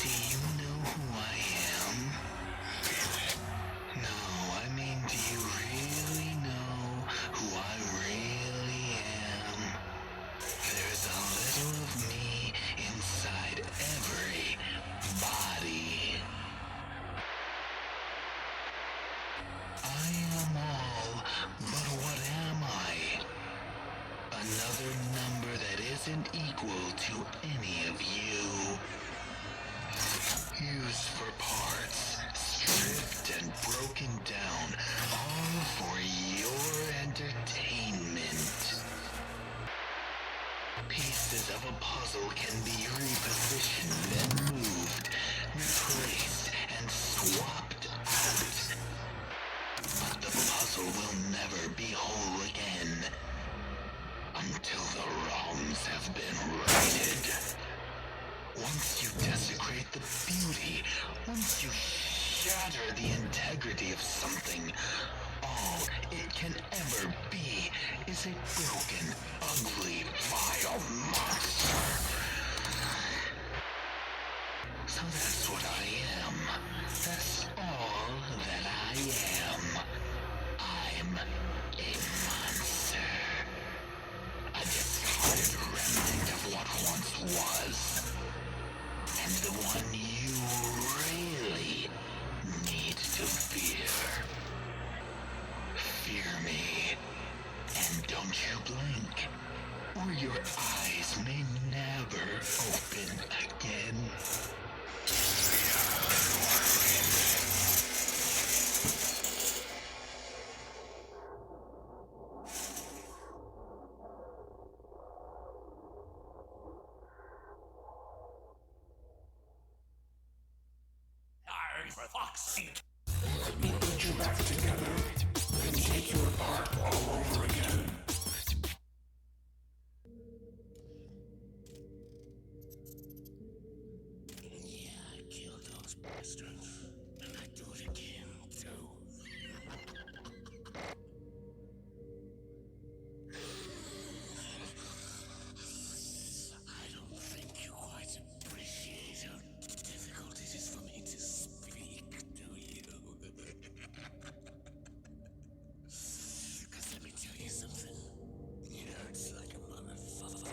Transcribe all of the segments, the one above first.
Do you know who I am? No, I mean, do you really know who I really am? There's a little of me inside every body. I am all, but what am I? Another number that isn't equal to any of you. Used for parts, stripped and broken down, all for your entertainment. Pieces of a puzzle can be repositioned and moved, replaced and swapped out. But the puzzle will never be whole again until the wrongs have been righted. Once you desecrate the beauty, once you shatter the integrity of something, all it can ever be is a broken, ugly, vile monster. So that's what I am. That's all that I am. I'm a monster. A discarded remnant of what once was. And the one you really need to fear. Fear me, and don't you blink, or your eyes may never open again. For fuck's sake! Let me put you back together and take you apart all over again. Yeah, I killed those bastards. And I do it again, too. I don't think you quite appreciate how difficult it is for me to speak, do you? Because let me tell you something. It hurts like a motherfucker.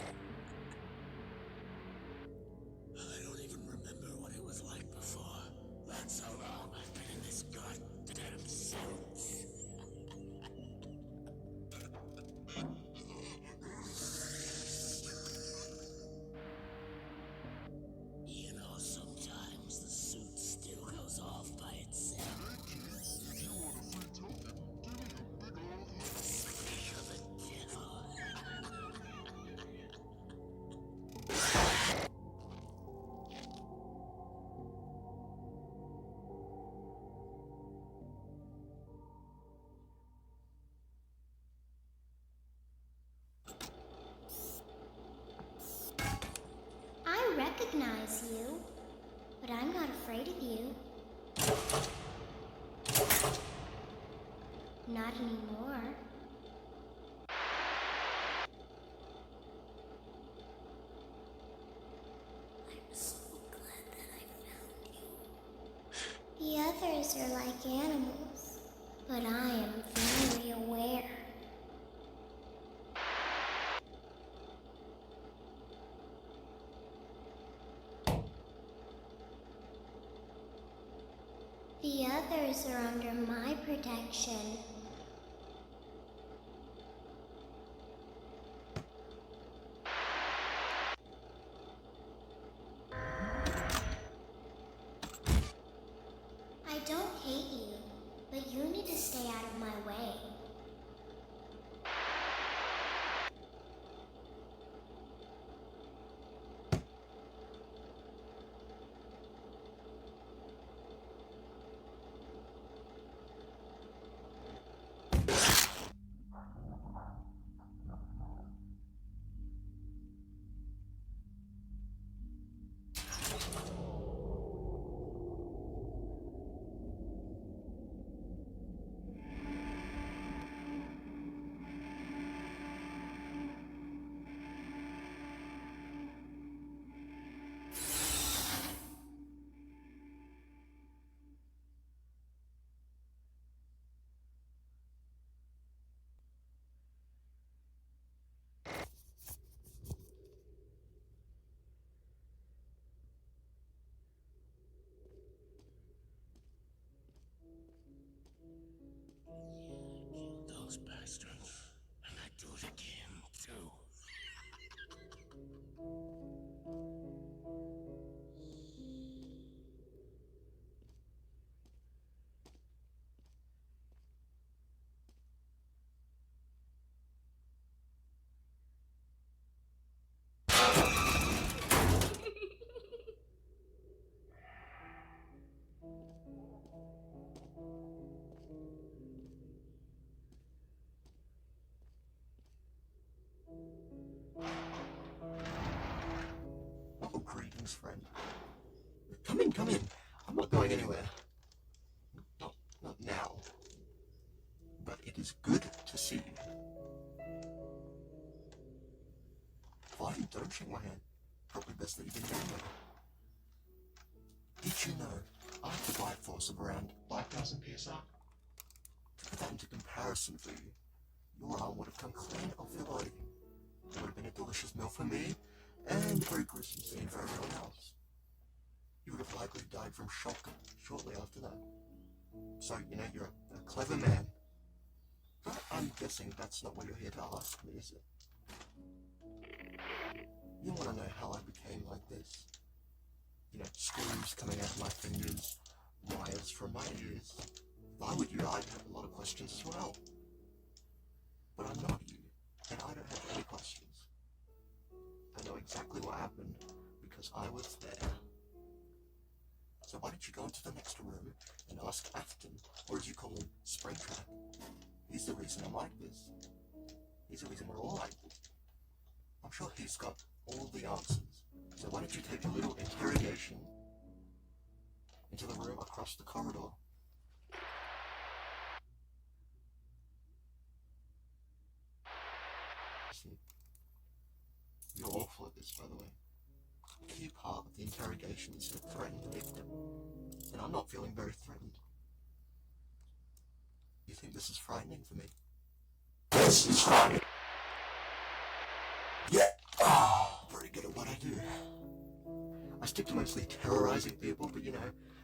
I don't even remember what it was like before. That's how long I've been in this goddamn suit. You know, sometimes the suit still goes off by itself. Speak of the devil. I recognize you, but I'm not afraid of you. Not anymore. I'm so glad that I found you. The others are like animals, but I am very aware. The others are under my protection. I don't hate you, but you need to stay out of my way. friend. Come in, come in. I'm not going anywhere. Not now. But it is good to see you. Why don't shake my hand? Probably best that you didn't anyway. Did you know I have a life force of around 5,000 PSI? To put that into comparison for you, your arm would have come clean off your body. It would have been a delicious meal for me, and a very gruesome scene for everyone else. You would have likely died from shock shortly after that. So, you're a clever man. But I'm guessing that's not what you're here to ask me, is it? You want to know how I became like this? Screws coming out of my fingers, wires from my ears. If I were you, I'd have a lot of questions as well. But I'm not you, and I don't have any questions. I know exactly what happened, because I was there. So why don't you go into the next room and ask Afton, or as you call him, Springtrap. He's the reason I'm like this. He's the reason we're all like this. I'm sure he's got all the answers. So why don't you take a little interrogation into the room across the corridor? Listen, you're awful at this, by the way. A key part of the interrogation is to threaten the victim, and I'm not feeling very threatened. You think this is frightening for me? This is frightening. Yeah. Very good at what I do. I stick to mostly terrorizing people, but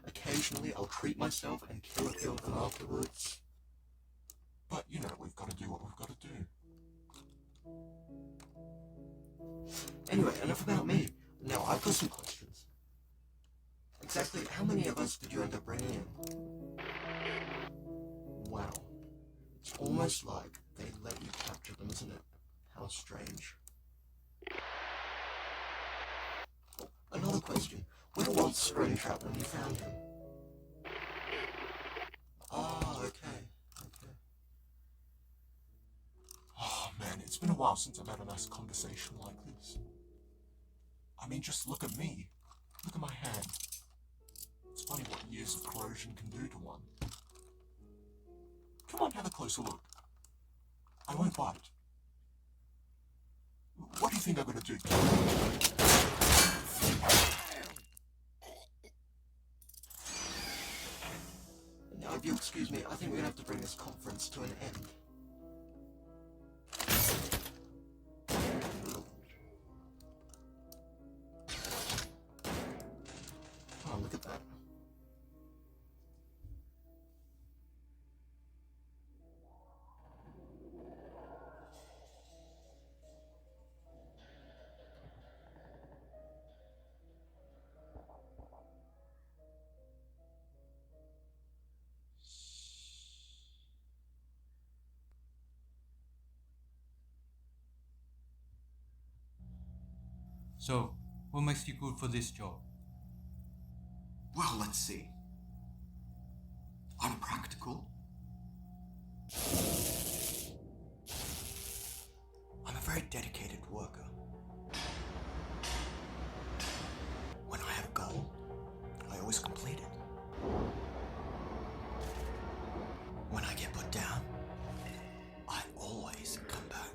occasionally I'll treat myself and kill a few of them afterwards. But we've got to do what we've got to do. Anyway, enough about me. Now I've got some questions. Exactly how many of us did you end up bringing in? Wow. It's almost like they let you capture them, isn't it? How strange. Oh, another question. Where was Springtrap when you found him? Ah, okay. Oh man, it's been a while since I've had a nice conversation like this. I mean, just look at me. Look at my hand. It's funny what years of corrosion can do to one. Come on, have a closer look. I won't bite. What do you think I'm gonna do? Now, if you'll excuse me, I think we're gonna have to bring this conference to an end. Oh, look at that. So, what makes you good for this job? Well, let's see. I'm practical. I'm a very dedicated worker. When I have a goal, I always complete it. When I get put down, I always come back.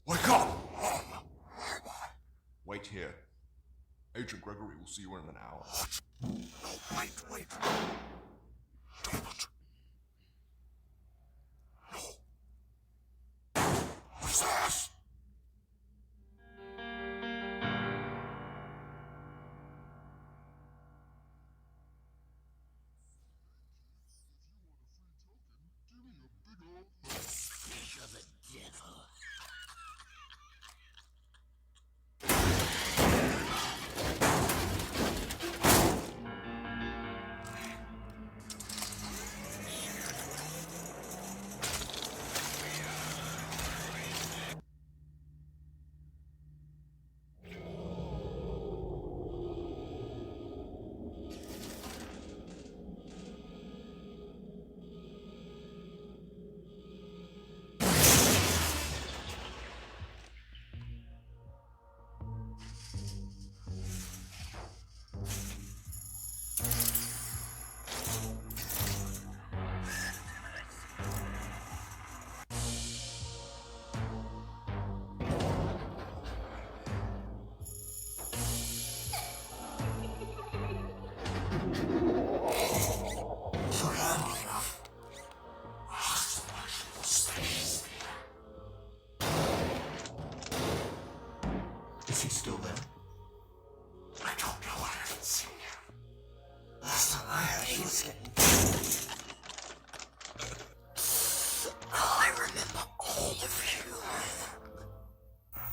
Wake up! Wait here. Agent Gregory will see you in an hour. No, wait. Don't. No. Who's that? You're the devil. Is he still there? I don't know. I haven't seen him. Last time I heard, he was getting. Oh, I remember all of you. How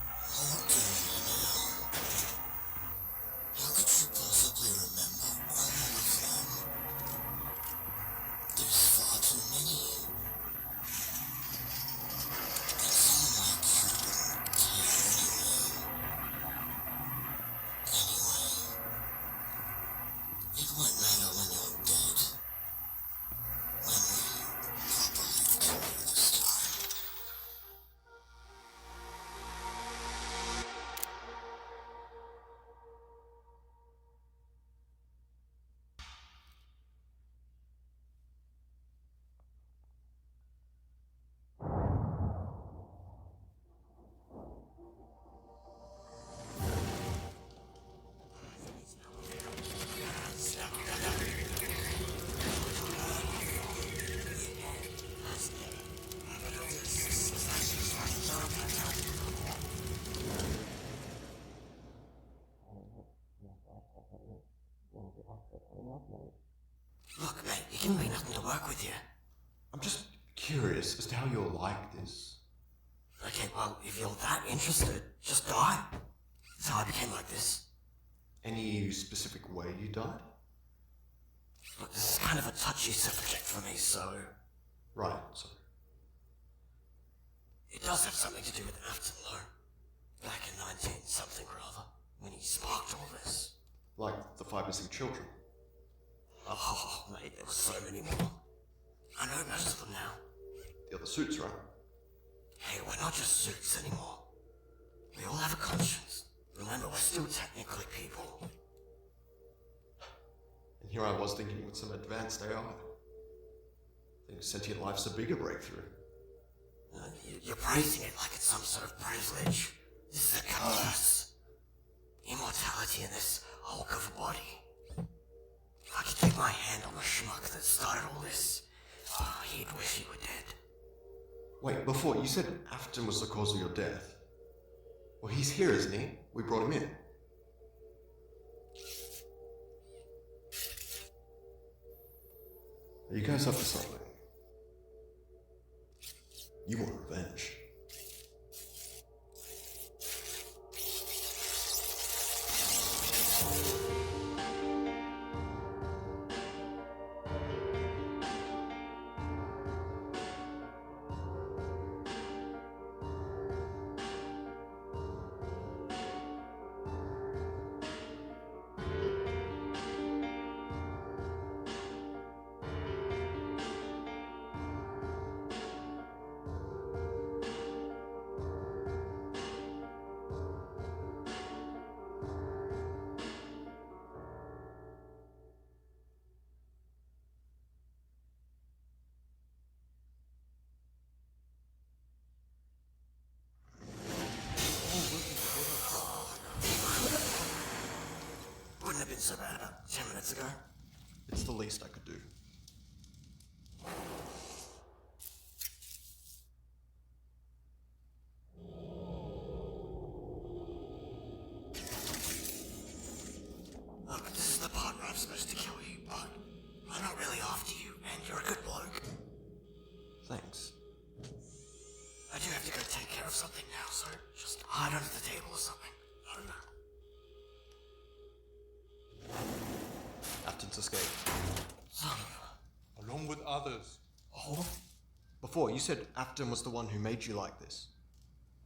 do you know? How could you possibly remember all of them? There's far too many. And someone like you don't care anyway. Anyway, it won't matter when you're dead. When we properly kill you this time. Look, mate, you give me nothing to work with you. I'm just curious as to how you're like this. Okay, well, if you're that interested, just die. That's how I became like this. Any specific way you died? Look, this is kind of a touchy subject for me, so... Right, so. It does have something to do with Afton, though. Back in 19-something or other, when he sparked all this. Like the 5 missing children. Oh, mate, there were so many more. I know most of them now. The other suits, right? Hey, we're not just suits anymore. We all have a conscience. Remember, we're still technically people. And here I was thinking with some advanced AI. Think sentient life's a bigger breakthrough. You're praising it like it's some sort of privilege. This is a curse. Immortality in this hulk of a body. schmuck that started all this. He'd wish he were dead. Wait, before, you said Afton was the cause of your death. Well, he's here, isn't he? We brought him in. Are you guys up to something? You want revenge. Wouldn't have been so bad about 10 minutes ago. It's the least I could do. Look, this is the part where I'm supposed to kill you, but I'm not really after you, and you're a good bloke. Thanks. I do have to go take care of something now, so just hide under the table or something. I don't know. Afton's escaped. Son of Along with others. Oh? Before, you said Afton was the one who made you like this.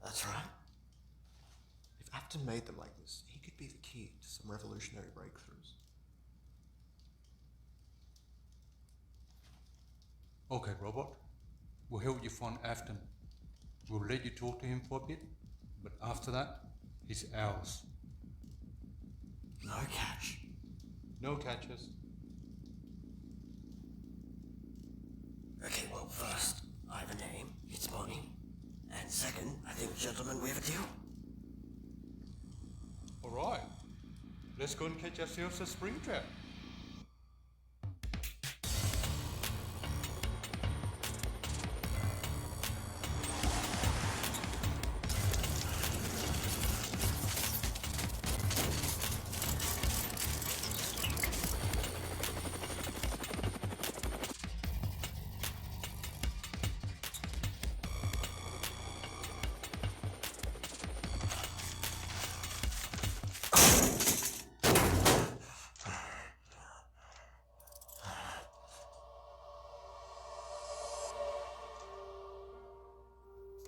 That's right. If Afton made them like this, he could be the key to some revolutionary breakthroughs. Okay, robot. We'll help you find Afton. We'll let you talk to him for a bit, but after that, he's ours. No catch. No catches. Okay, well, first, I have a name. It's Bonnie. And second, I think, gentlemen, we have a deal. Alright. Let's go and catch ourselves a spring trap.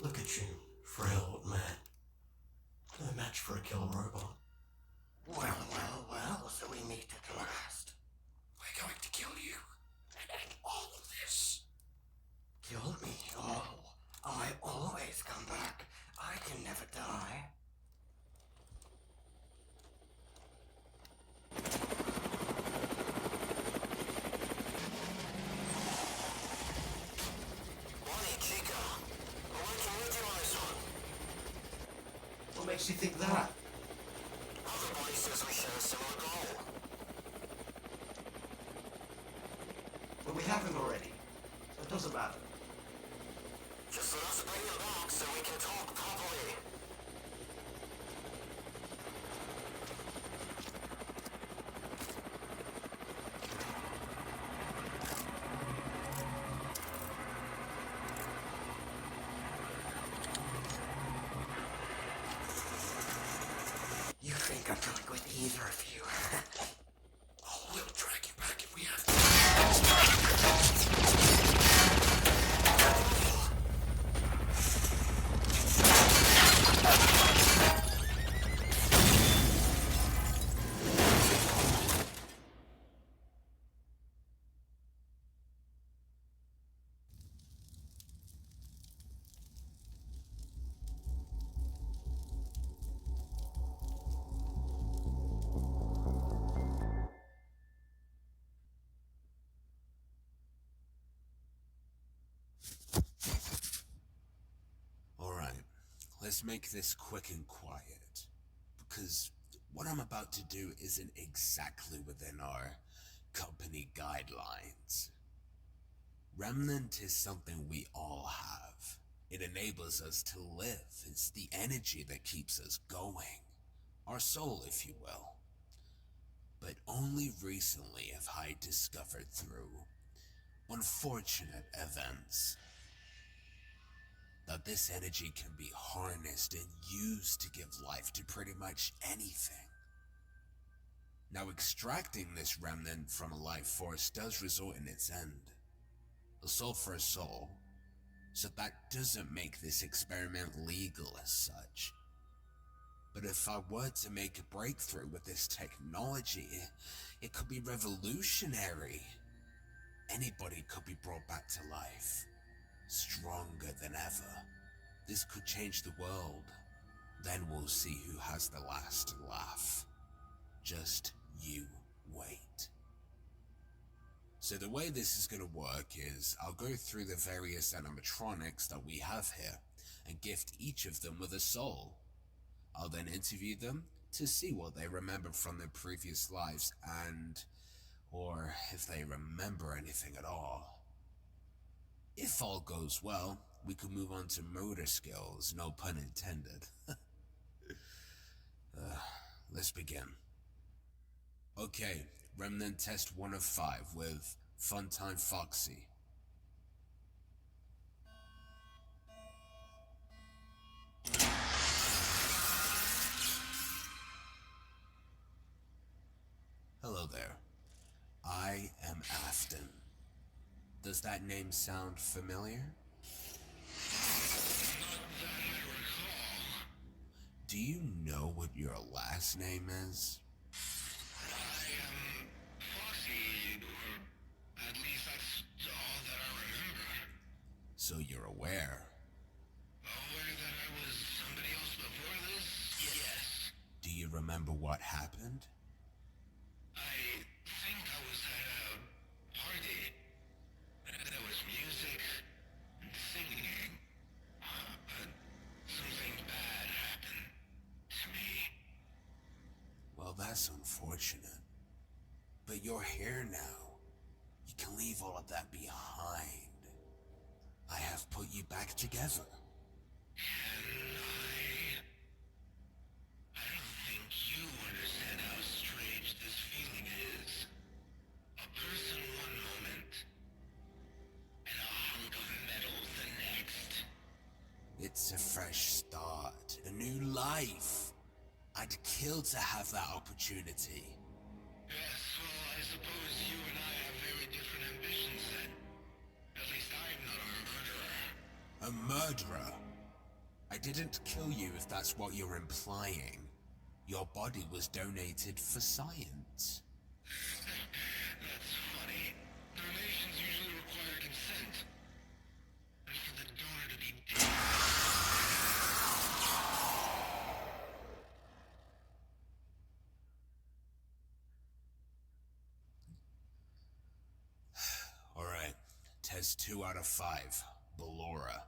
Look at you, frail old man. No match for a killer robot. Well, so we meet at last. We're going to kill you, and end all of this. Kill me? Oh, I always come back. I can never die. What makes you think that? Everybody says we share a similar goal. But we haven't already. So it doesn't matter. Just let us bring him back so we can talk properly. You think I'm dealing with either of you? Oh, we'll drag you back if we have to. Let's make this quick and quiet, because what I'm about to do isn't exactly within our company company guidelines. Remnant is something we all have. It enables us to live. It's the energy that keeps us going. Our soul, if you will. But only recently have I discovered through unfortunate events that this energy can be harnessed and used to give life to pretty much anything. Now, extracting this remnant from a life force does result in its end. A soul for a soul. So that doesn't make this experiment legal as such. But if I were to make a breakthrough with this technology, it could be revolutionary. Anybody could be brought back to life, stronger than ever. This could change the world. Then we'll see who has the last laugh. Just you wait. So the way this is going to work is I'll go through the various animatronics that we have here and gift each of them with a soul. I'll then interview them to see what they remember from their previous lives or if they remember anything at all. If all goes well, we can move on to motor skills, no pun intended. Let's begin. Okay, Remnant test 1 of 5 with Funtime Foxy. Hello there. I am Afton. Does that name sound familiar? Do you know what your last name is? Foxy, or at least that's all that I remember. So you're aware. Aware that I was somebody else before this? Yes. Do you remember what happened? I think I was at a party. There was music and singing. But something bad happened to me. Well, that's unfortunate. But you're here now. You can leave all of that behind. I have put you back together. I don't think you understand how strange this feeling is. A person one moment, and a hunk of metal the next. It's a fresh start, a new life. I'd kill to have that opportunity. Yes, well, I suppose you and I have very different ambitions then. At least I'm not a murderer. A murderer? I didn't kill you if that's what you're implying. Your body was donated for science. That's funny. Donations usually require consent. And for the donor to be dead. Alright, test 2 out of 5. Ballora.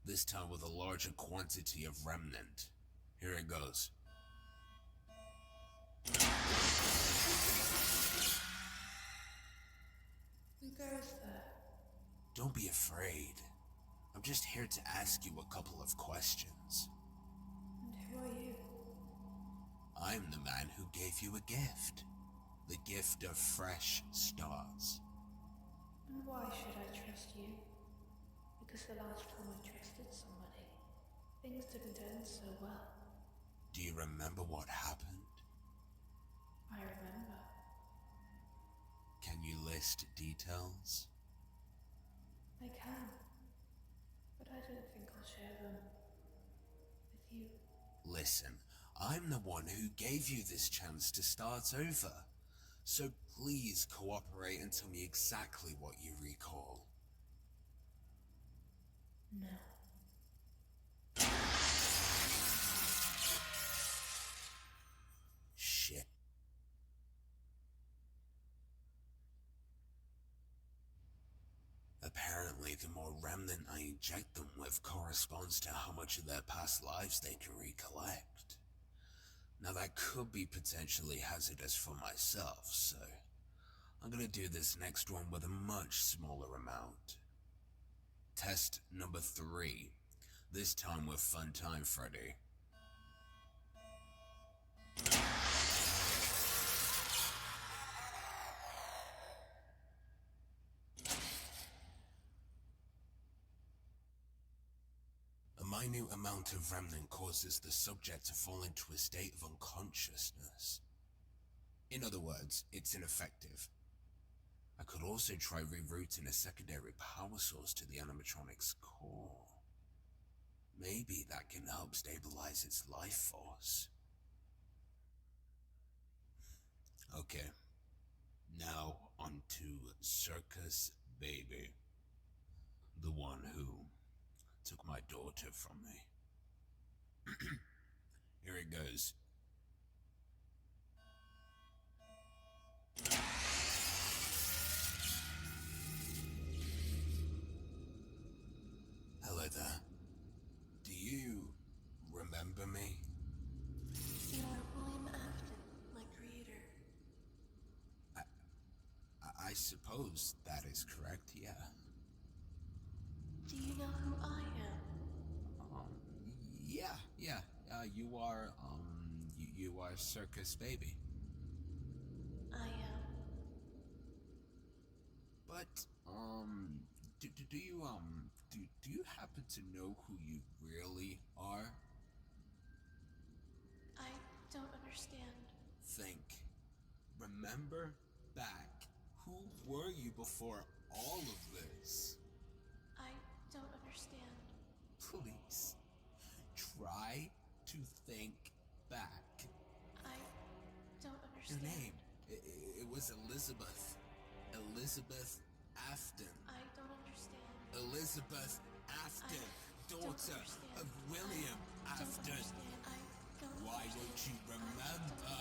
This time with a larger quantity of remnant. Here it goes. Who goes there? Don't be afraid. I'm just here to ask you a couple of questions. And who are you? I'm the man who gave you a gift. The gift of fresh starts. And why should I trust you? Because the last time I trusted somebody, things didn't end so well. Do you remember what happened? I remember. Can you list details? I can. But I don't think I'll share them with you. Listen, I'm the one who gave you this chance to start over. So please cooperate and tell me exactly what you recall. No. Shit. Apparently, the more remnant I inject them with corresponds to how much of their past lives they can recollect. Now that could be potentially hazardous for myself, so I'm gonna do this next one with a much smaller amount. Test number 3. This time with Funtime Freddy. A minute amount of remnant causes the subject to fall into a state of unconsciousness. In other words, it's ineffective. I could also try rerouting a secondary power source to the animatronic's core. Maybe that can help stabilize its life force. Okay, now on to Circus Baby, the one who took my daughter from me. Here it goes. Hello there. Do you remember me? I'm Afton, my creator. I suppose that is correct, yeah. Do you know who I am? Yeah. You are Circus Baby. I am. But, do you happen to know who you really are? I don't understand. Think. Remember back. Who were you before all of this? I don't understand. Please, try to think back. I don't Your understand. name, it was Elizabeth. Elizabeth Afton. I don't understand. Elizabeth Afton, daughter of William Afton. I don't Why understand. won't you remember?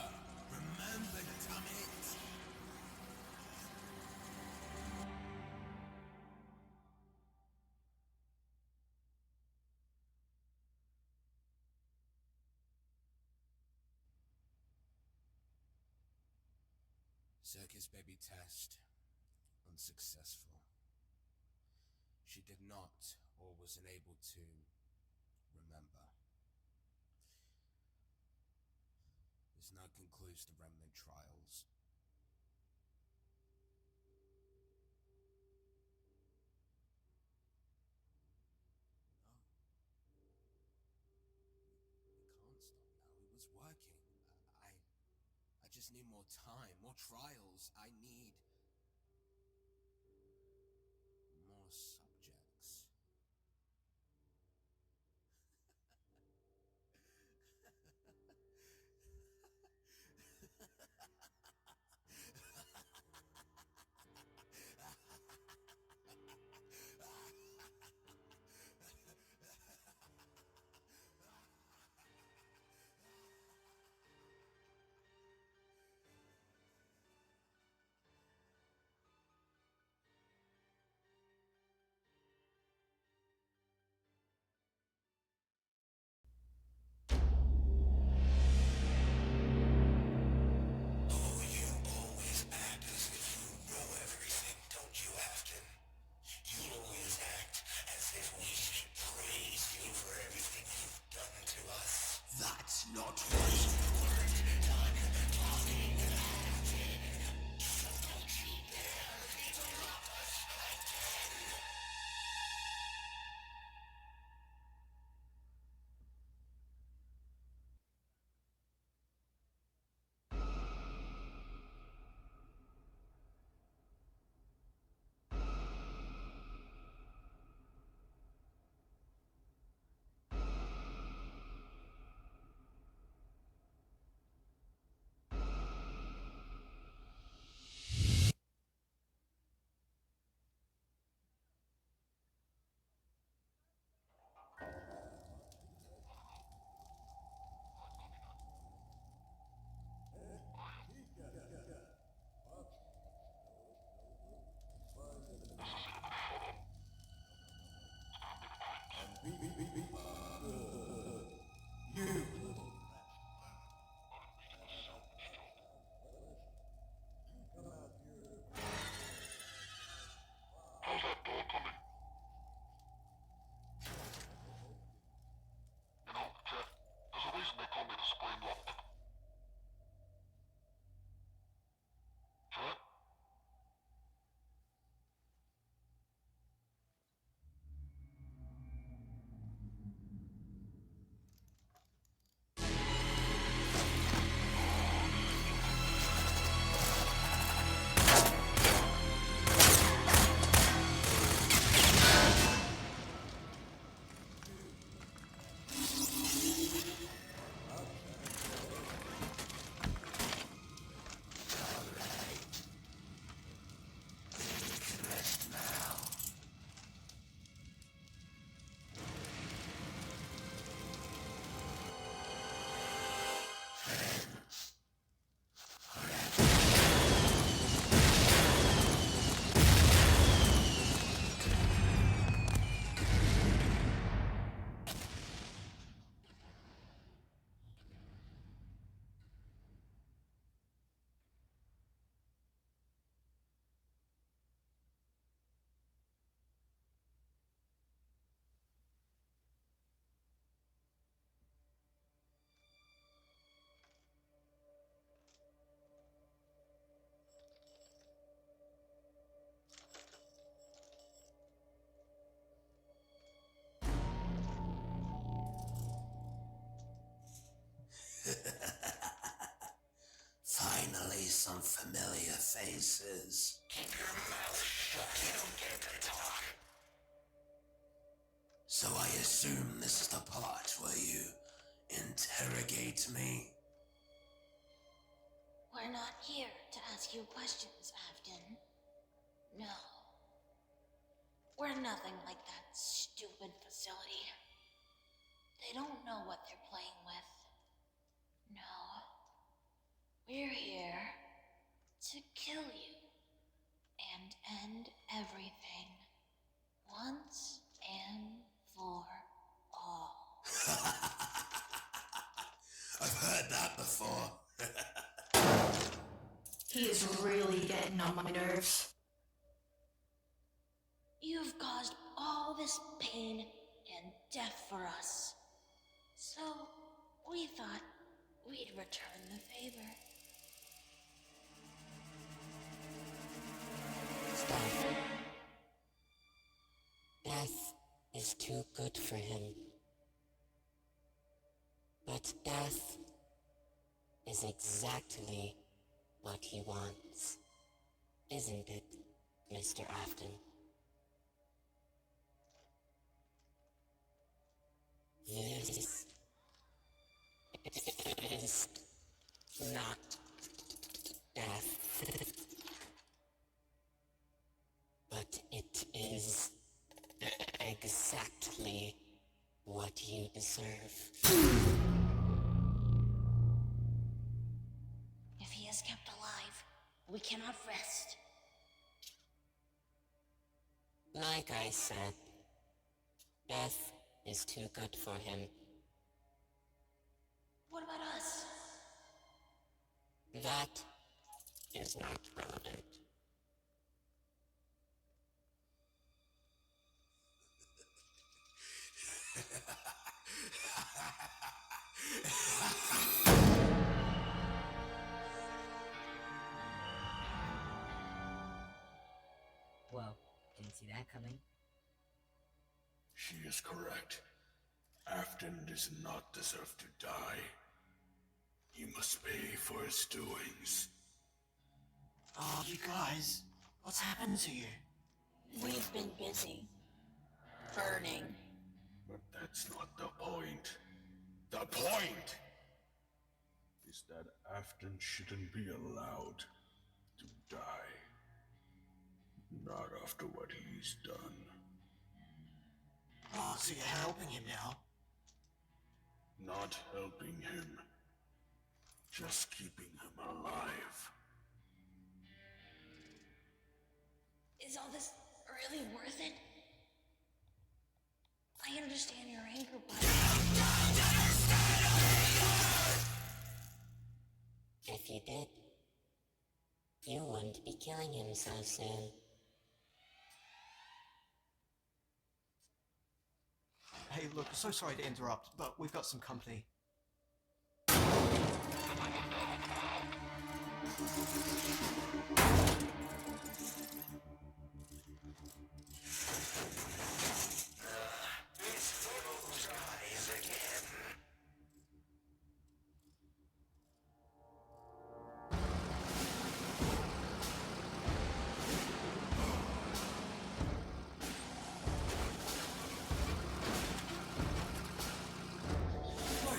Remember, damn it! Circus Baby test unsuccessful. She did not, or was unable to, remember. This now concludes the remnant trials. No. It can't stop now. It was working. I just need more time, more trials. I need more subjects. faces. Keep your mouth shut. You don't get to talk. So I assume this is the part where you interrogate me? We're not here to ask you questions, Afton. No. We're nothing like that stupid facility. They don't know what they're playing with. No. We're here to kill you and end everything once and for all. I've heard that before. He is really getting on my nerves. You've caused all this pain and death for us. So, we thought we'd return the favor. Stop. Death is too good for him. But death is exactly what he wants. Isn't it, Mr. Afton? This is not death, but it is exactly what you deserve. If he is kept alive, we cannot rest. Like I said, death is too good for him. What about us? That is not relevant. Well, didn't see that coming. She is correct. Afton does not deserve to die. He must pay for his doings. Oh, you guys, what's happened to you? We've been busy. Burning. But that's not the point. The point is that Afton shouldn't be allowed to die. Not after what he's done. Oh, so you're helping him now? Not helping him. Just keeping him alive. Is all this really worth it? I understand your anger, but... If you did, you wouldn't be killing him so soon. Hey, look, so sorry to interrupt, but we've got some company.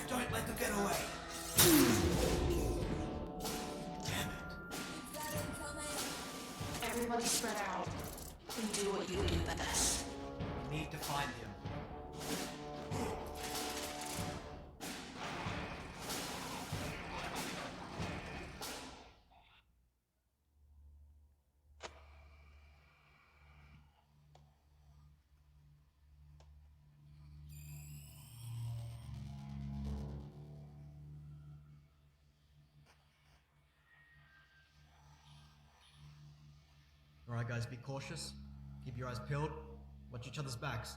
Don't let them get away. Damn it. Everybody spread out and do what you do best. We need to find him. Alright guys, be cautious. Keep your eyes peeled. Watch each other's backs.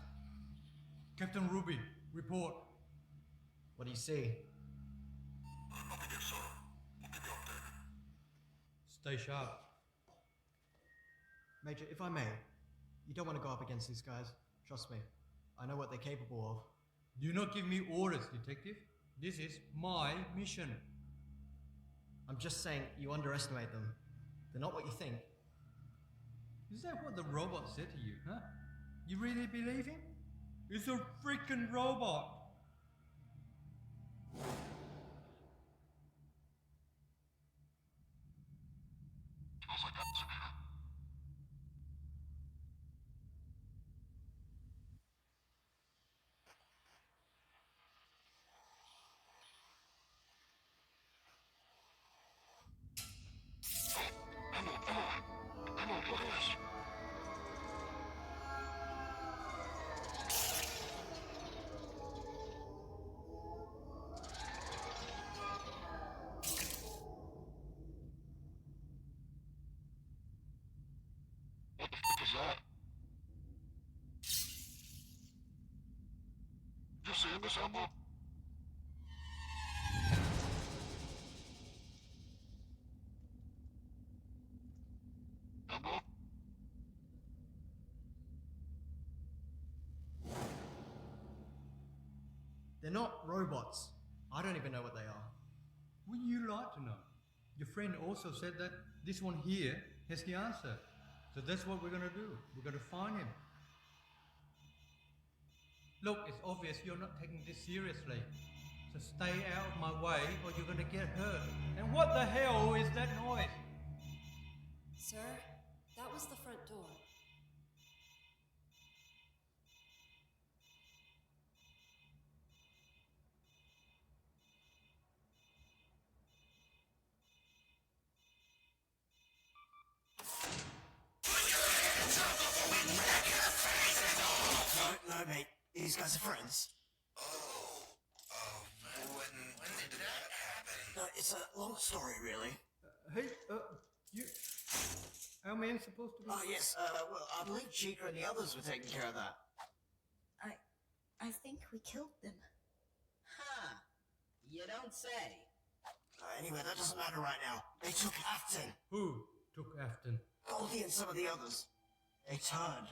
Captain Ruby, report. What do you see? Stay sharp. Major, if I may, you don't want to go up against these guys. Trust me. I know what they're capable of. Do not give me orders, detective. This is my mission. I'm just saying, you underestimate them. They're not what you think. Is that what the robot said to you, huh? You really believe him? It's a freaking robot! Is that? You seeing this, Emma? Emma? They're not robots. I don't even know what they are. Wouldn't you like to know? Your friend also said that this one here has the answer. So that's what we're gonna do. We're gonna find him. Look, it's obvious you're not taking this seriously. So stay out of my way or you're gonna get hurt. And what the hell is that noise? Sir, that was the front door. No, mate. These guys are friends. When did that happen? No, it's a long story, really. Hey, you... Our man's supposed to be... Oh, yes, well, I believe Chica and the others were taking care of that. I think we killed them. Huh. You don't say. Anyway, that doesn't matter right now. They took Afton. Who took Afton? Goldie and some of the others. They turned.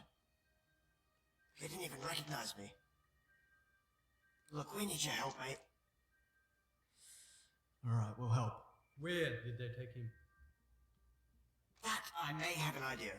They didn't even recognize me. Look, we need your help, mate. Alright, we'll help. Where did they take him? That I may have an idea.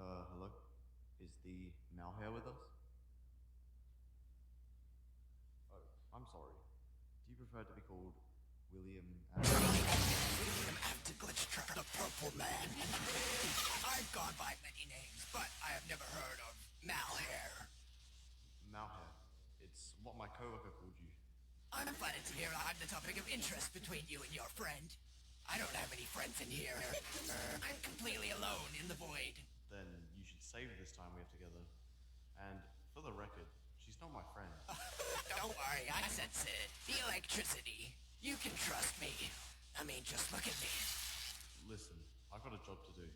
Hello? Is the Malhare with us? Oh, I'm sorry. Do you prefer to be called William William Afton, let's try the Purple Man. I've gone by many names, but I have never heard of Malhare. Malhare. It's what my coworker called you. I'm flattered to hear I'm the topic of interest between you and your friend. I don't have any friends in here. I'm completely alone in the void. Then you should save this time we have together. And for the record, she's not my friend. Don't worry, I sense it. The electricity. You can trust me. I mean, just look at me. Listen, I've got a job to do.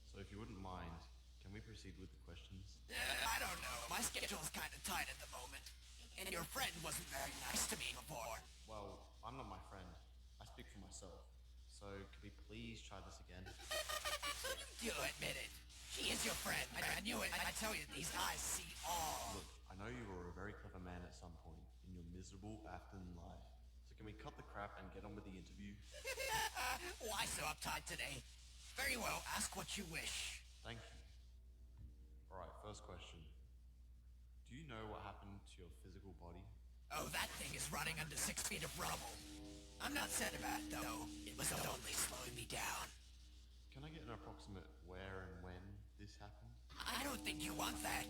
So if you wouldn't mind, can we proceed with the questions? I don't know. My schedule's kind of tight at the moment. And your friend wasn't very nice to me before. Well, I'm not my friend. I speak for myself. So can we please try this again? You admit it. She is your friend. I knew it. I tell you, these eyes see all. Look, I know you were a very clever man at some point in your miserable Afton life. So can we cut the crap and get on with the interview? Why so uptight today? Very well, ask what you wish. Thank you. Alright, first question. Do you know what happened to your physical body? Oh, that thing is running under 6 feet of rubble. I'm not sad about it, though. It was only slowing me down. Can I get an approximate where and when this happened? I don't think you want that.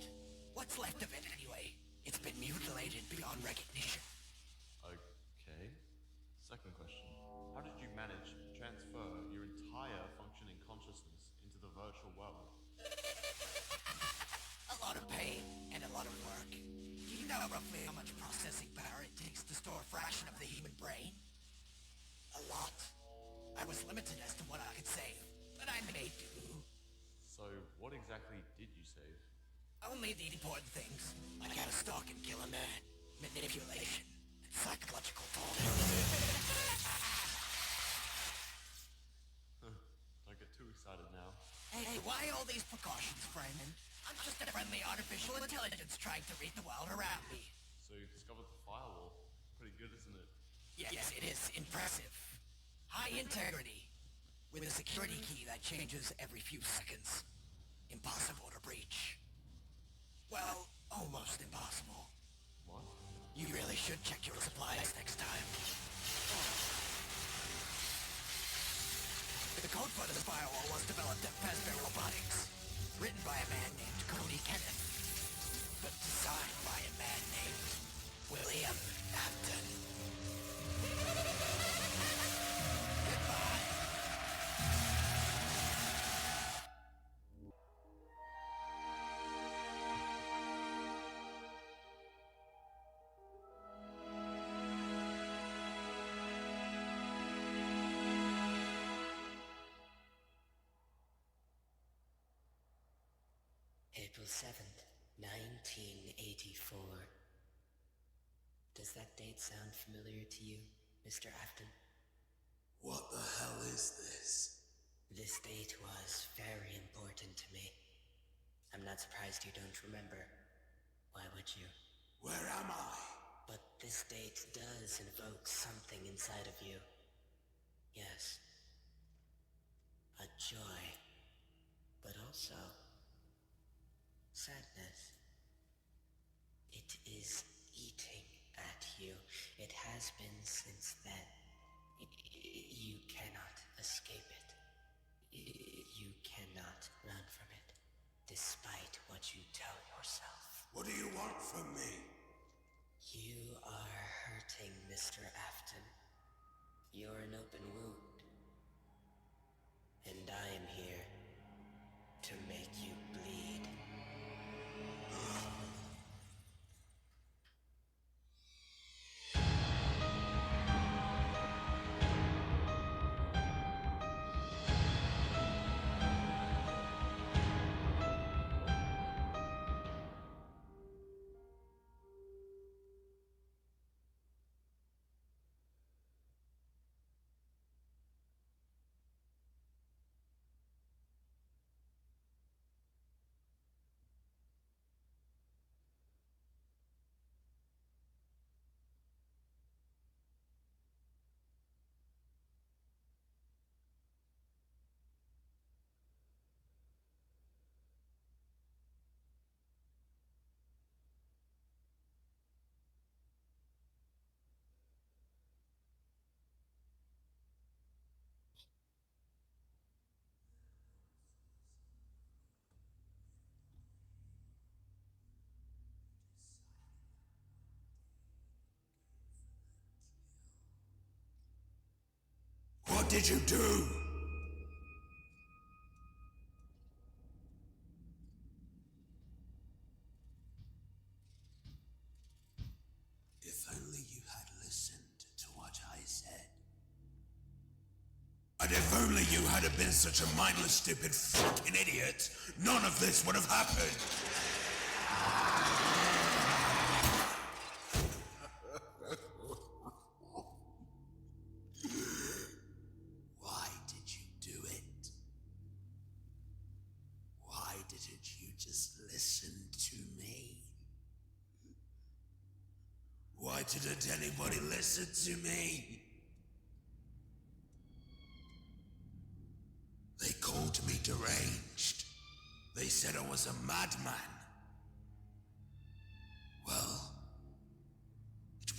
What's left of it, anyway? It's been mutilated beyond recognition. Okay. Second question. How did you manage to transfer your entire functioning consciousness into the virtual world? A lot of pain and a lot of work. Do you know roughly how much processing power it takes to store a fraction of the human brain? A lot. I was limited as to what I could save, but I made do. So, what exactly did you save? Only the important things, like how to stalk and kill a man, manipulation, and psychological tolerance. Don't get too excited now. Hey, why all these precautions, Freeman? I'm just a friendly artificial intelligence trying to read the world around me. So you discovered the firewall. Pretty good, isn't it? Yes, it is impressive. High integrity, with a security key that changes every few seconds. Impossible to breach. Well, almost impossible. What? You really should check your supplies next time. The code for this firewall was developed at Fazbear Robotics, written by a man named Cody Kenneth, but designed by a man named William Afton. Goodbye. April 7th, 1984. Does that date sound familiar to you, Mr. Afton? What the hell is this? This date was very important to me. I'm not surprised you don't remember. Why would you? Where am I? But this date does invoke something inside of you. Yes. A joy. But also sadness. It is eating at you. It has been since then. You cannot escape it. You cannot run from it, despite what you tell yourself. What do you want from me? You are hurting, Mr. Afton. You're an open wound. And I am here to make you bleed. What did you do? If only you had listened to what I said. And if only you hadn't been such a mindless, stupid fucking idiot, none of this would have happened. Why did you do it? Why didn't you just listen to me? Why didn't anybody listen to me? They called me deranged. They said I was a madman. Well, it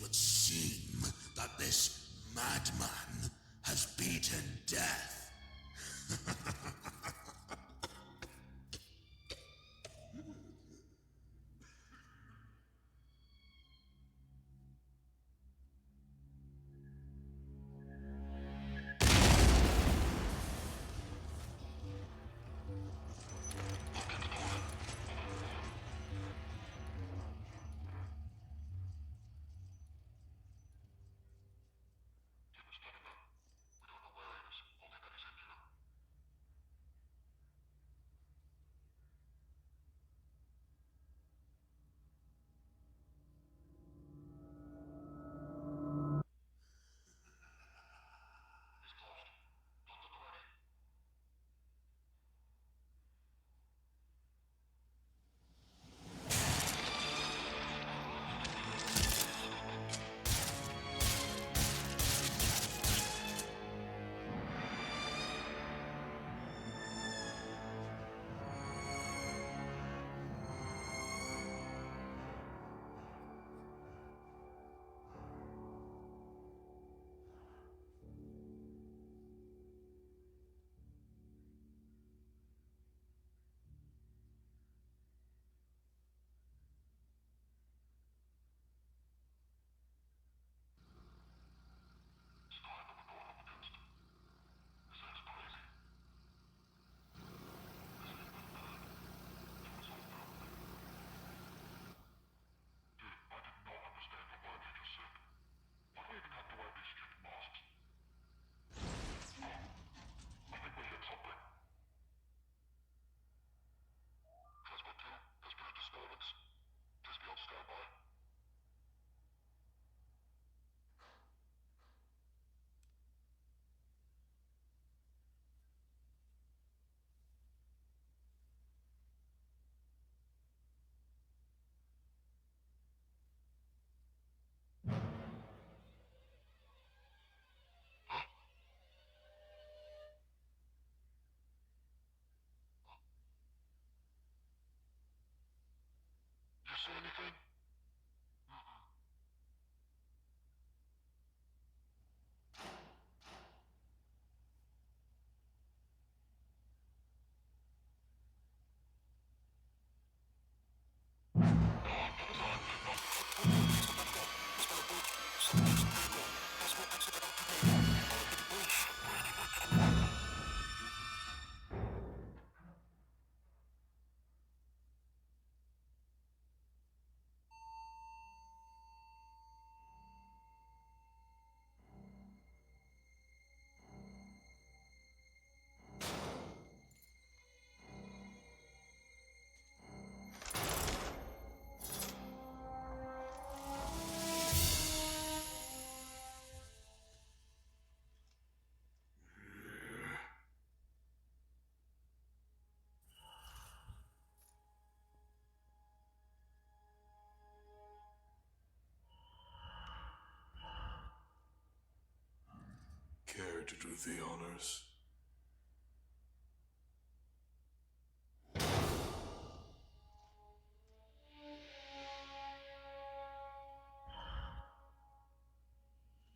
to do the honors?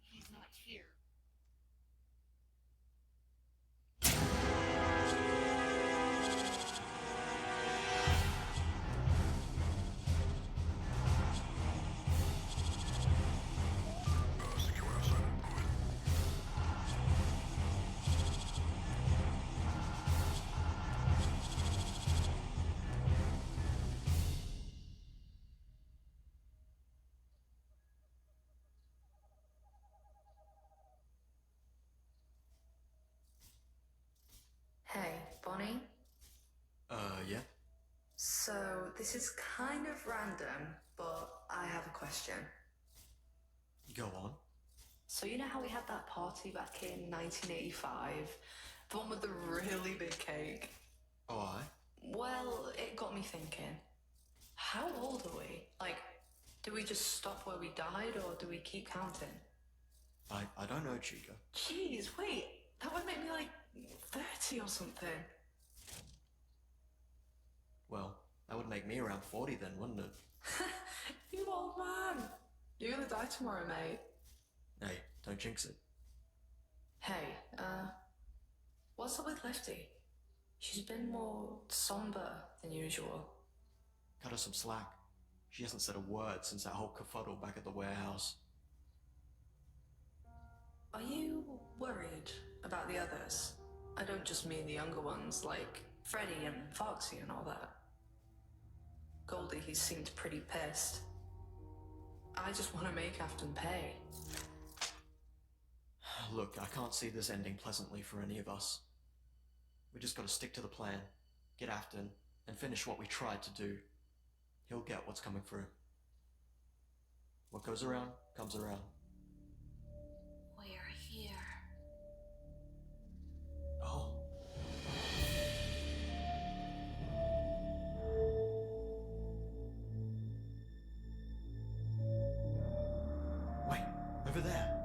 He's not here. Hey, Bonnie. Yeah? So, this is kind of random, but I have a question. Go on. So, you know how we had that party back in 1985? The one with the really big cake? Oh, aye? Well, it got me thinking. How old are we? Like, do we just stop where we died, or do we keep counting? I don't know, Chica. Jeez, wait. That would make me like 30 or something. Well, that would make me around 40 then, wouldn't it? You old man. You're gonna die tomorrow, mate. Hey, don't jinx it. Hey, what's up with Lefty? She's been more somber than usual. Cut her some slack. She hasn't said a word since that whole kerfuddle back at the warehouse. Are you worried about the others? I don't just mean the younger ones, like Freddy and Foxy and all that. Goldie, he seemed pretty pissed. I just want to make Afton pay. Look, I can't see this ending pleasantly for any of us. We just gotta stick to the plan, get Afton, and finish what we tried to do. He'll get what's coming through. What goes around, comes around. We're here. Oh. Wait, over there.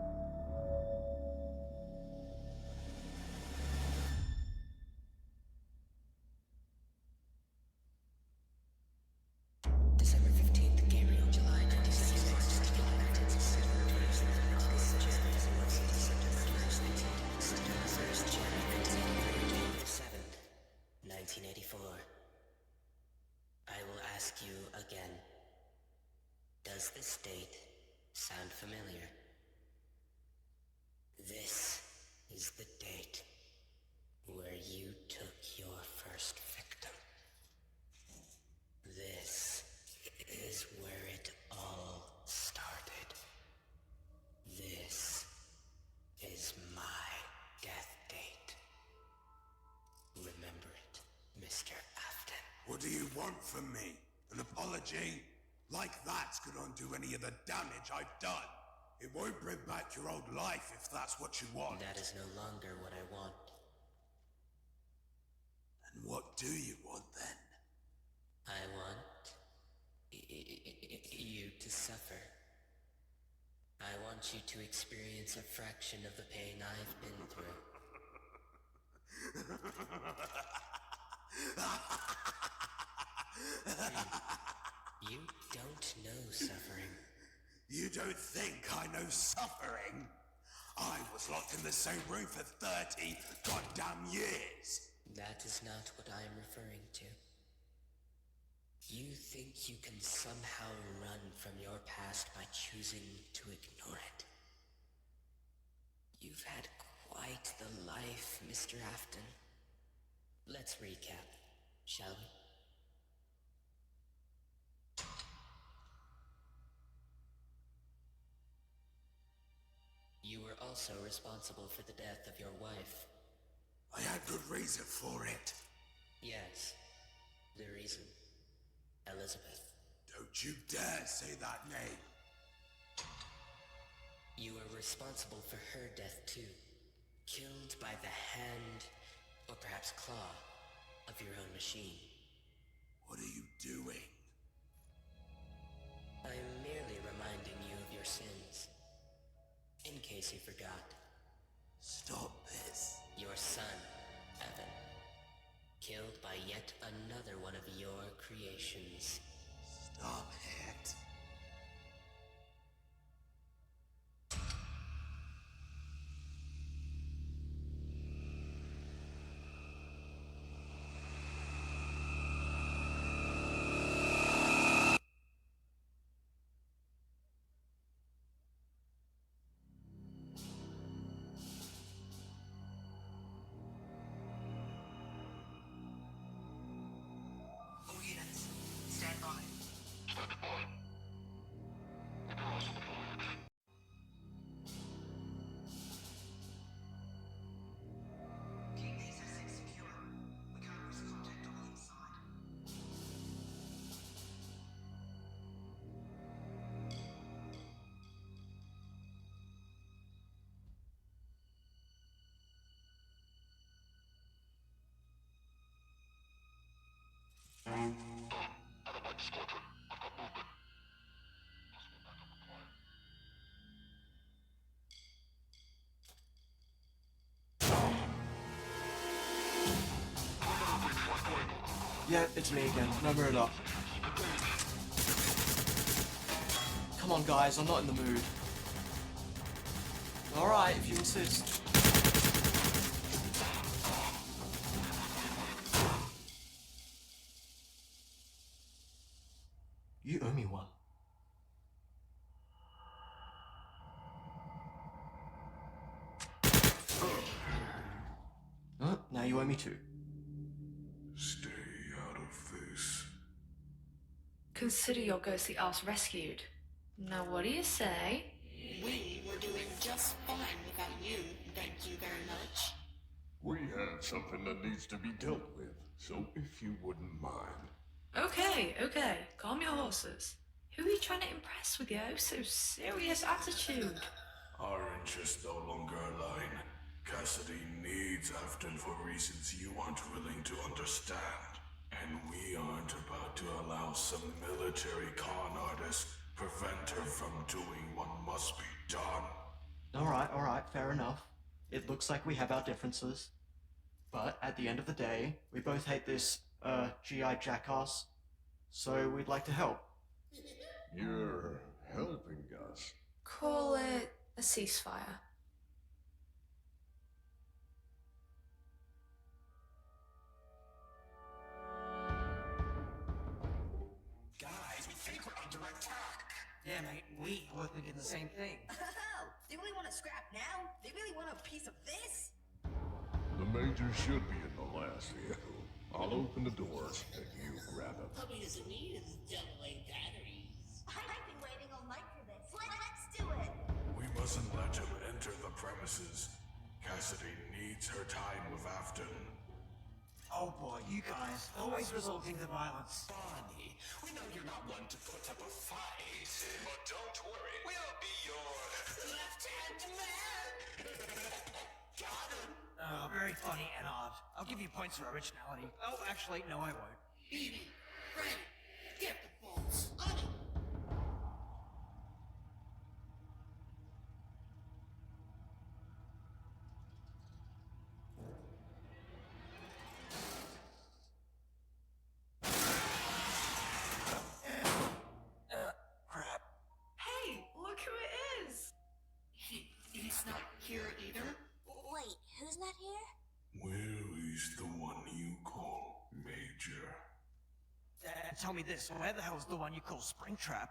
December 15th, Gabriel, July 22nd, 1984. I will ask you again. Does this date sound familiar? This is the date where you took your first victim. This is where it all started. This is my death date. Remember it, Mr. Afton. What do you want from me? An apology? Like that's gonna undo any of the damage I've done. It won't bring back your old life if that's what you want. That is no longer what I want. And what do you want then? I want you to suffer. I want you to experience a fraction of the pain I've been through. You don't know suffering. You don't think I know suffering? I was locked in the same room for 30 goddamn years. That is not what I am referring to. You think you can somehow run from your past by choosing to ignore it. You've had quite the life, Mr. Afton. Let's recap, shall we? You were also responsible for the death of your wife. I had good reason for it. Yes, the reason. Elizabeth. Don't you dare say that name. You were responsible for her death too. Killed by the hand, or perhaps claw, of your own machine. What are you doing? I am merely reminding you of your sins. In case you forgot. Stop your son, Evan. Killed by yet another one of your creations. Stop it. All units, stand by. Keep these assets secure. We can't risk contact on the inside. Yeah, it's me again. No murder. Come on, guys, I'm not in the mood. Alright, if you insist. You owe me one. Huh? Now you owe me two. Stay out of this. Consider your ghostly ass rescued. Now what do you say? We were doing just fine without you, thank you very much. We have something that needs to be dealt with, so if you wouldn't mind. Okay, calm your horses. Who are you trying to impress with your oh so serious attitude? Our interests no longer align. Cassidy needs Afton for reasons you aren't willing to understand. And we aren't about to allow some military con artist prevent her from doing what must be done. Alright, fair enough. It looks like we have our differences. But at the end of the day, we both hate this, GI jackass. So we'd like to help. You're helping us. Call it a ceasefire. Guys, we think we're under attack. Yeah, mate, we were thinking the same thing. Oh, they really want to scrap now? They really want a piece of this? The Major should be in the last vehicle. I'll open the doors and you grab him. Hubby doesn't need his double-A batteries. I've been waiting all night for this. Let's do it! We mustn't let him enter the premises. Cassidy needs her time with Afton. Oh boy, you guys, always resorting to violence. Bonnie, we know you're not one to put up a fight, but don't worry, we'll be your left-hand man. Got him. Oh, very funny and odd. I'll give you points for originality. Oh, actually, no, I won't. Evie, Frank, get the bolts on it. Crap. Hey, look who it is! He's not here either. Wait, who's not here? Where is the one you call Major? Tell me this, where the hell's the one you call Springtrap?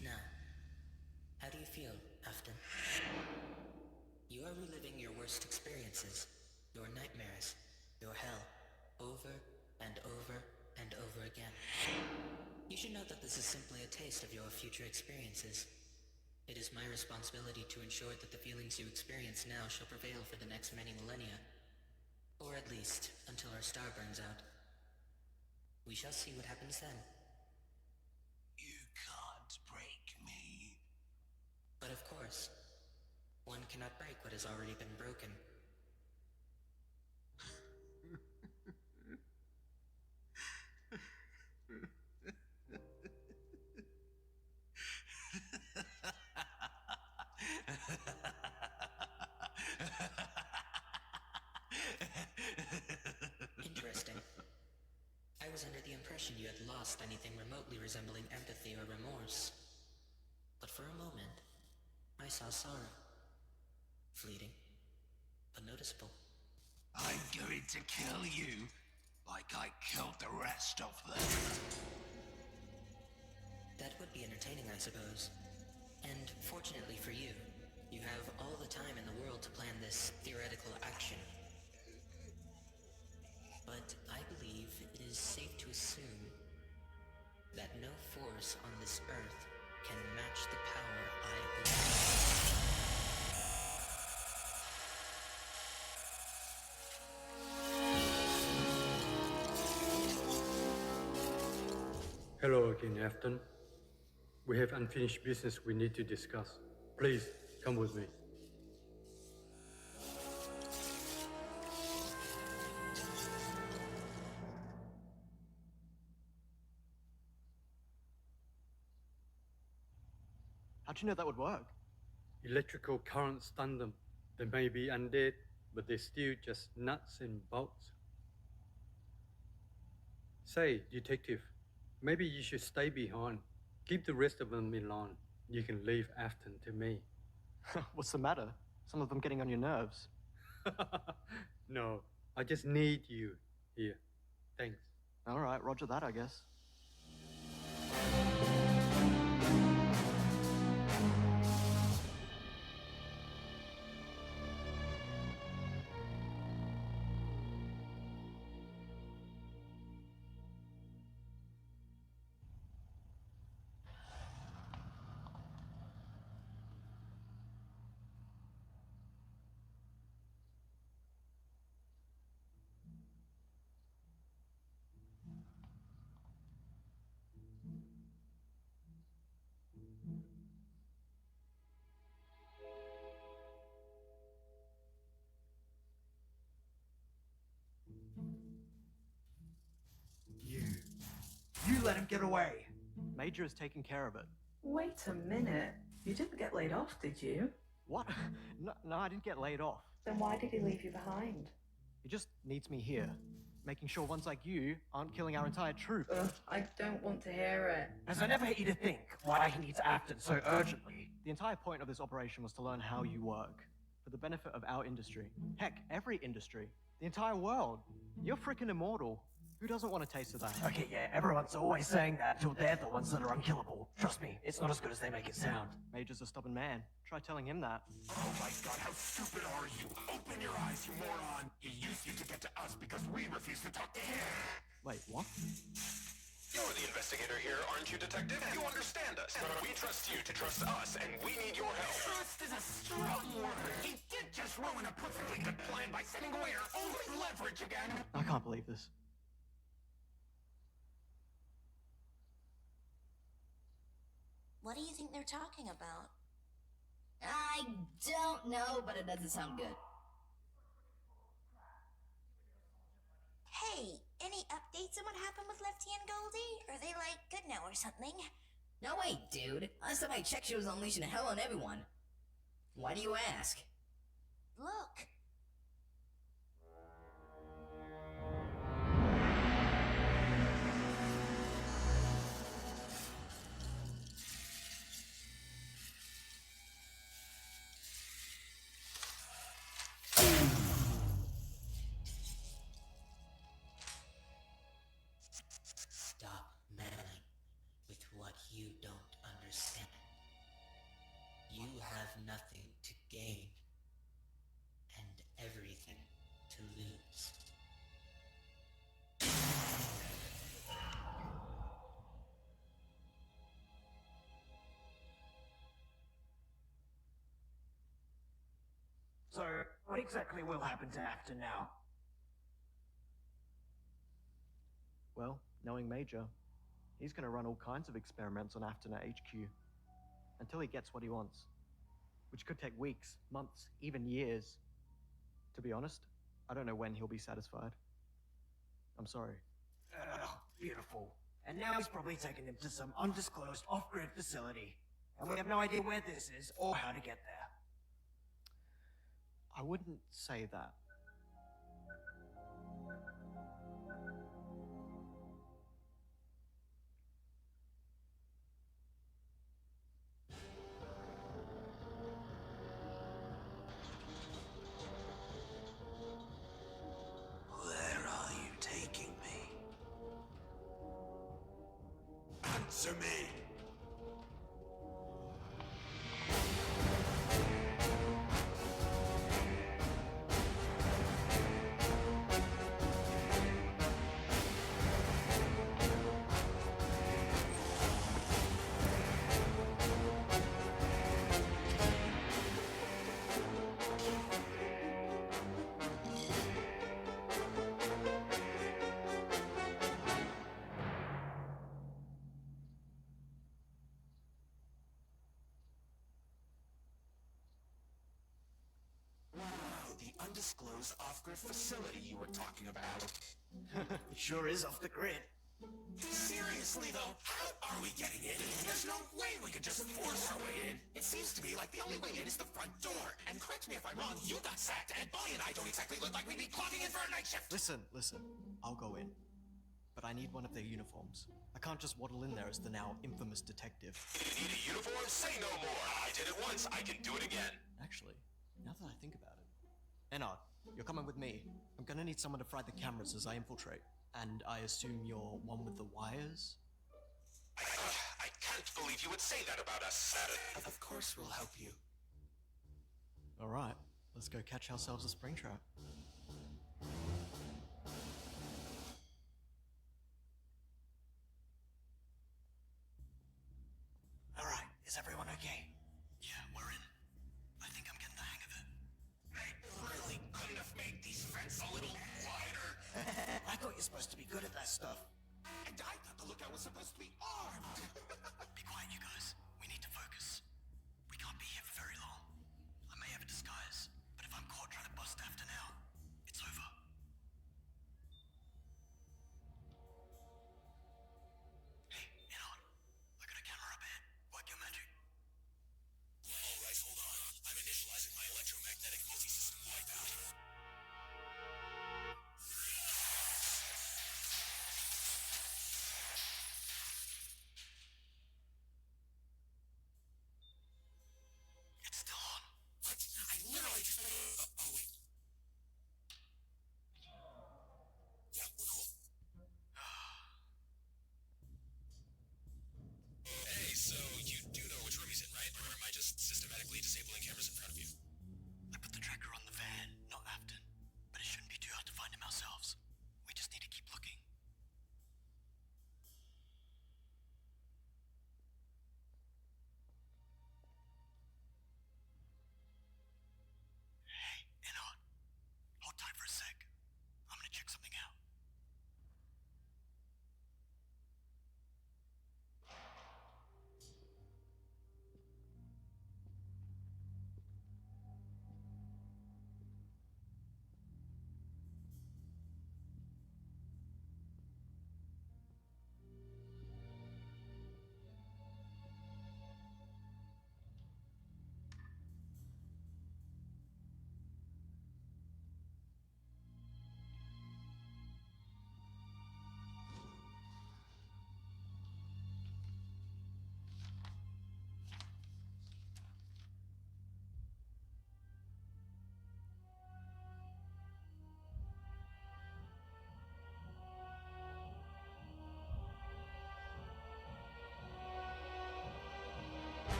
Now, how do you feel, Afton? You are reliving your worst experiences, your nightmares, your hell, over and over and over again. You should know that this is simply a taste of your future experiences. It is my responsibility to ensure that the feelings you experience now shall prevail for the next many millennia. Or at least, until our star burns out. We shall see what happens then. You can't break me. But of course, one cannot break what has already been broken. the impression you had lost anything remotely resembling empathy or remorse. But for a moment, I saw sorrow. Fleeting, but noticeable. I'm going to kill you, like I killed the rest of them. That would be entertaining, I suppose. And fortunately for you, you have all the time in the world to plan this theoretical action. But I believe it is safe to assume that no force on this earth can match the power I possess. Hello again, Afton. We have unfinished business we need to discuss. Please, come with me. How'd you know that would work? Electrical current stunned them. They may be undead, but they're still just nuts and bolts. Say, detective, maybe you should stay behind. Keep the rest of them in line. You can leave Afton to me. What's the matter? Some of them getting on your nerves. No, I just need you here. Thanks. All right, roger that, I guess. You let him get away. Major is taking care of it. Wait a minute. You didn't get laid off, did you? What? No, I didn't get laid off. Then why did he leave you behind? He just needs me here, making sure ones like you aren't killing our entire troop. Ugh, I don't want to hear it. Has I never hit you to think why he needs Afton so urgently? The entire point of this operation was to learn how you work, for the benefit of our industry. Heck, every industry. The entire world. You're freaking immortal. Who doesn't want a taste of that? Okay, yeah, everyone's always saying that till they're the ones that are unkillable. Trust me, it's not as good as they make it sound. Major's a stubborn man. Try telling him that. Oh my god, how stupid are you? Open your eyes, you moron! He used you to get to us because we refused to talk to him! Wait, what? You're the investigator here, aren't you, detective? You understand us. We trust you to trust us, and we need your help. Trust is a strong word! He did just ruin a perfectly good plan by sending away our only leverage again! I can't believe this. What do you think they're talking about? I don't know, but it doesn't sound good. Hey, any updates on what happened with Lefty and Goldie? Are they, like, good now or something? No wait, dude. Last time I checked, she was unleashing hell on everyone. Why do you ask? Look. Stop meddling with what you don't understand. You have nothing to gain and everything to lose. So, what exactly will happen to Afton now? Well, knowing Major, he's gonna run all kinds of experiments on Afton at HQ. Until he gets what he wants. Which could take weeks, months, even years. To be honest, I don't know when he'll be satisfied. I'm sorry. Beautiful. And now he's probably taken him to some undisclosed off-grid facility. And we have no idea where this is or how to get there. I wouldn't say that. Answer me! The undisclosed off-grid facility you were talking about. It sure is off the grid. Seriously though, how are we getting in? There's no way we could just force our way in. It seems to me like the only way in is the front door. And correct me if I'm wrong, you got sacked, and Bonnie and I don't exactly look like we'd be clocking in for a night shift. Listen. I'll go in. But I need one of their uniforms. I can't just waddle in there as the now infamous detective. If you need a uniform, say no more. I did it once, I can do it again. Actually, now that I think about it. Ennard, you're coming with me. I'm gonna need someone to fry the cameras as I infiltrate. And I assume you're one with the wires? I can't believe you would say that about us. Of course we'll help you. Alright, let's go catch ourselves a spring trap. Alright, is everyone okay?